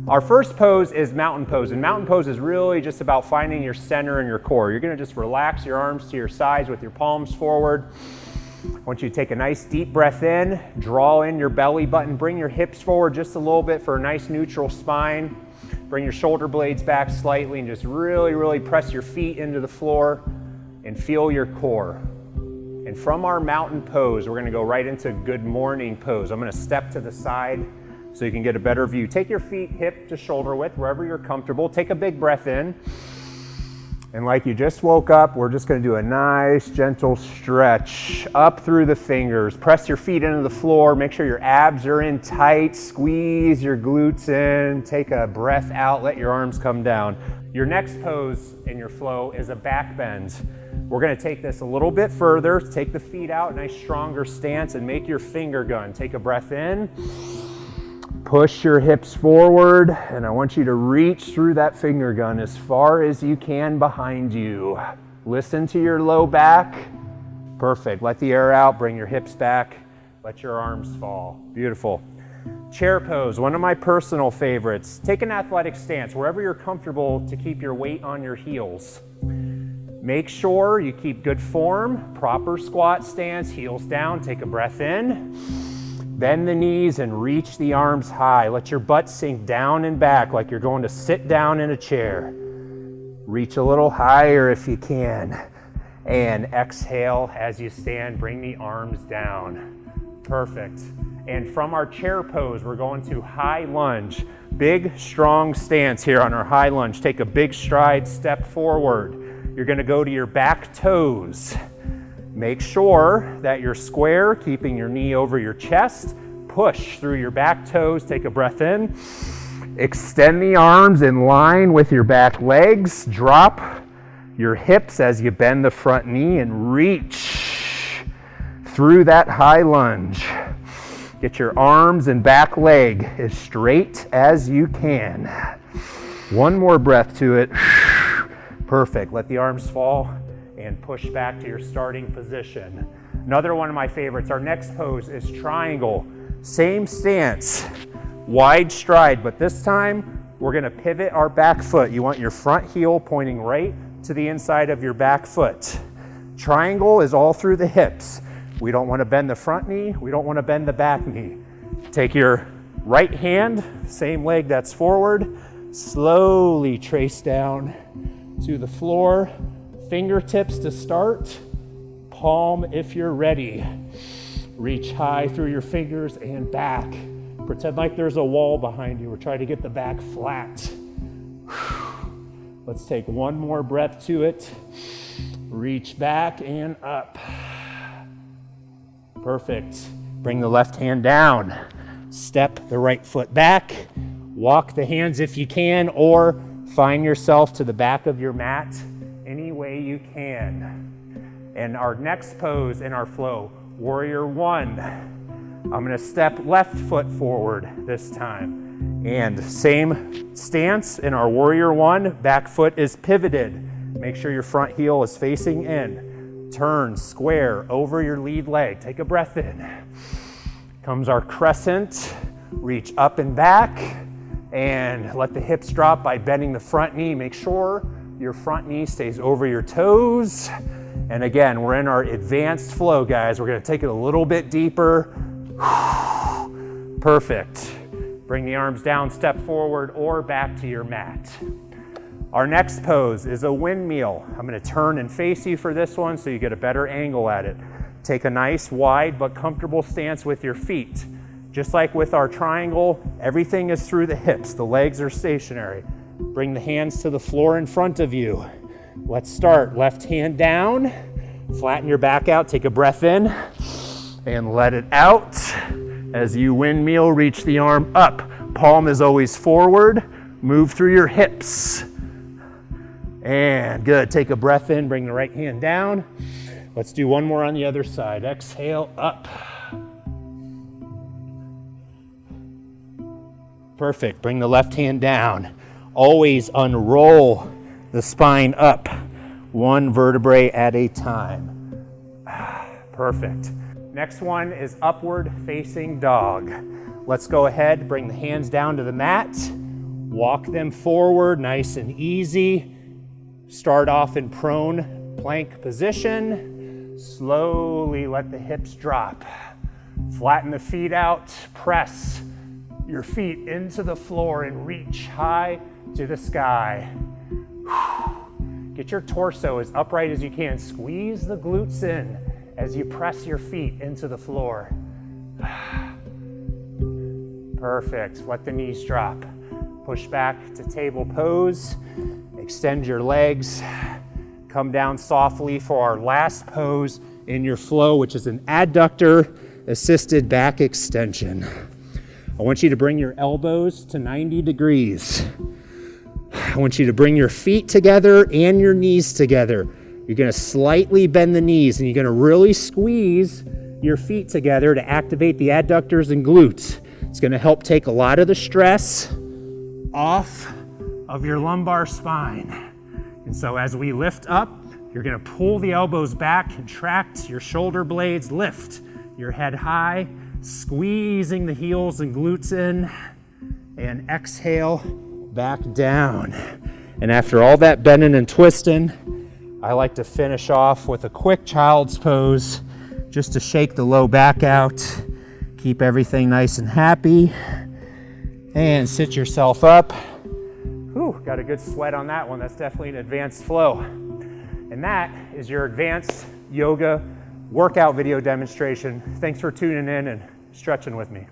Our first pose is mountain pose, and mountain pose is really just about finding your center and your core. You're gonna just relax your arms to your sides with your palms forward. I want you to take a nice deep breath in, draw in your belly button, bring your hips forward just a little bit for a nice neutral spine. Bring your shoulder blades back slightly and just really press your feet into the floor and feel your core. And from our mountain pose, we're gonna go right into good morning pose. I'm gonna step to the side so you can get a better view. Take your feet hip to shoulder width, wherever you're comfortable. Take a big breath in. And like you just woke up, we're just gonna do a nice, gentle stretch up through the fingers. Press your feet into the floor. Make sure your abs are in tight. Squeeze your glutes in. Take a breath out. Let your arms come down. Your next pose in your flow is a back bend. We're gonna take this a little bit further. Take the feet out, nice stronger stance, and make your finger gun. Take a breath in. Push your hips forward, and I want you to reach through that finger gun as far as you can behind you. Listen to your low back. Perfect. Let the air out, bring your hips back, let your arms fall. Beautiful. Chair pose, one of my personal favorites. Take an athletic stance wherever you're comfortable to keep your weight on your heels. Make sure you keep good form, proper squat stance, heels down, take a breath in. Bend the knees and reach the arms high. Let your butt sink down and back like you're going to sit down in a chair. Reach a little higher if you can. And exhale as you stand, bring the arms down. Perfect. And from our chair pose, we're going to high lunge. Big, strong stance here on our high lunge. Take a big stride, step forward. You're gonna go to your back toes. Make sure that you're square, keeping your knee over your chest. Push through your back toes, take a breath in. Extend the arms in line with your back legs. Drop your hips as you bend the front knee and reach through that high lunge. Get your arms and back leg as straight as you can. One more breath to it. Perfect, let the arms fall and push back to your starting position. Another one of my favorites, our next pose is triangle. Same stance, wide stride, but this time we're gonna pivot our back foot. You want your front heel pointing right to the inside of your back foot. Triangle is all through the hips. We don't wanna bend the front knee, we don't wanna bend the back knee. Take your right hand, same leg that's forward, slowly trace down to the floor. Fingertips to start, palm if you're ready. Reach high through your fingers and back. Pretend like there's a wall behind you. We're trying to get the back flat. Let's take one more breath to it. Reach back and up. Perfect. Bring the left hand down. Step the right foot back. Walk the hands if you can, or find yourself to the back of your mat any way you can. And our next pose in our flow, warrior one. I'm gonna step left foot forward this time. And same stance in our warrior one, back foot is pivoted. Make sure your front heel is facing in. Turn square over your lead leg. Take a breath in. Comes our crescent. Reach up and back and let the hips drop by bending the front knee. Make sure your front knee stays over your toes. And again, we're in our advanced flow, guys. We're gonna take it a little bit deeper. Perfect. Bring the arms down, step forward or back to your mat. Our next pose is a windmill. I'm gonna turn and face you for this one so you get a better angle at it. Take a nice wide but comfortable stance with your feet. Just like with our triangle, everything is through the hips. The legs are stationary. Bring the hands to the floor in front of you. Let's start. Left hand down. Flatten your back out. Take a breath in and let it out. As you windmill, reach the arm up. Palm is always forward. Move through your hips. And good. Take a breath in. Bring the right hand down. Let's do one more on the other side. Exhale, up. Perfect. Bring the left hand down. Always unroll the spine up, one vertebrae at a time. Perfect. Next one is upward facing dog. Let's go ahead, bring the hands down to the mat. Walk them forward, nice and easy. Start off in prone plank position. Slowly let the hips drop. Flatten the feet out. Press your feet into the floor and reach high to the sky. Get your torso as upright as you can. Squeeze the glutes in as you press your feet into the floor. Perfect. Let the knees drop. Push back to table pose. Extend your legs. Come down softly for our last pose in your flow, which is an adductor assisted back extension. I want you to bring your elbows to 90 degrees. I want you to bring your feet together and your knees together. You're going to slightly bend the knees and you're going to really squeeze your feet together to activate the adductors and glutes. It's going to help take a lot of the stress off of your lumbar spine. And so as we lift up, you're going to pull the elbows back, contract your shoulder blades, lift your head high, squeezing the heels and glutes in, and exhale back down. And after all that bending and twisting, I like to finish off with a quick child's pose just to shake the low back out, keep everything nice and happy, and sit yourself up. Whew, got a good sweat on that one. That's definitely an advanced flow. And that is your advanced yoga workout video demonstration. Thanks for tuning in and stretching with me.